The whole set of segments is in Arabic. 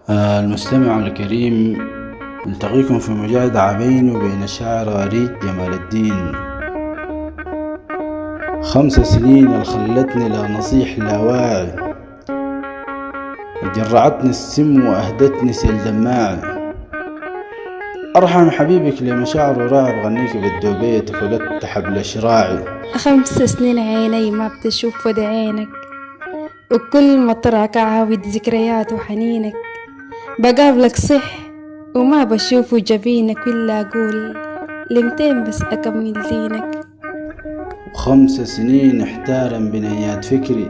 المستمع الكريم، نلتقيكم في مجادلة بيني وبين الشاعر غريب جمال الدين. 5 سنين خلتني لا نصيح لا واعي، جرعتني السم وأهدتني سيل دماعي. أرحم حبيبك لمشاعر راعي بغنيك بالدوبية فقدت حبل شراعي. 5 سنين عيني ما بتشوف ود عينك، وكل ما طرعك عاود ذكريات وحنينك. بقابلك صح وما بشوف جبينك، ولا أقول لمتين بس أكمل دينك. و5 سنين احتارم بنيات فكري،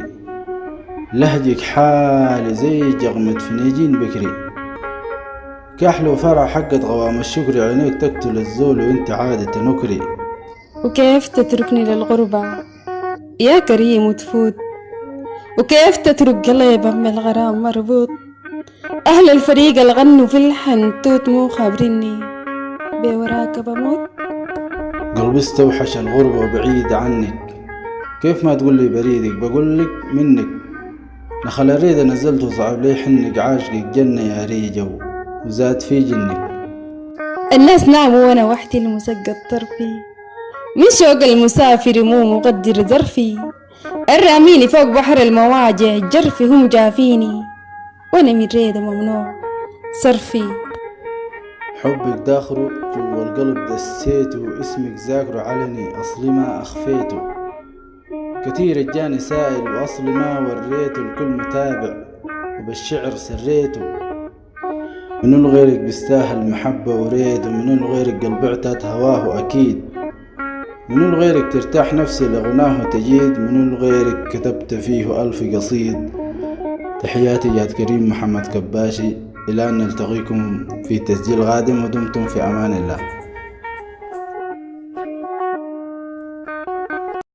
لهجك حالي زي جغمة فنيجين بكري. كحل وفرع حقت غوام الشكر، عينيك تقتل الزول وانت عادة نكري. وكيف تتركني للغربة يا كريم وتفوت، وكيف تترك قلبي من الغرام مربوط. أهل الفريق الغنوا في الحن توت مو خابرني بوراك بموت. قلبي استوحش الغربة وبعيد عنك، كيف ما تقول لي بريدك بقولك منك. نخل الريدة نزلت وصعب لي حنك، عاشقك جنة يا ريجة وزاد في جنك. الناس ناموا وانا وحدي المسقط طرفي، من شوق المسافر مو مقدر ظرفي. الراميني فوق بحر المواجع جرفي، هم جافيني وانا من ريدة ممنوع صرفي. حبك داخره جوا القلب دسيته، اسمك ذاكره علني أصلي ما أخفيته. كتير جاني سائل وأصلي ما وريته، الكل متابع وبالشعر سريته. منو غيرك بيستاهل محبة وريد، ومنو غيرك قلب اعتاد هواه أكيد. منو غيرك ترتاح نفسي لغناه تجيد، منو غيرك كتبت فيه 1000 قصيد. تحياتي جاد كريم محمد كباشي، إلى أن نلتقيكم في تسجيل قادم، ودمتم في أمان الله.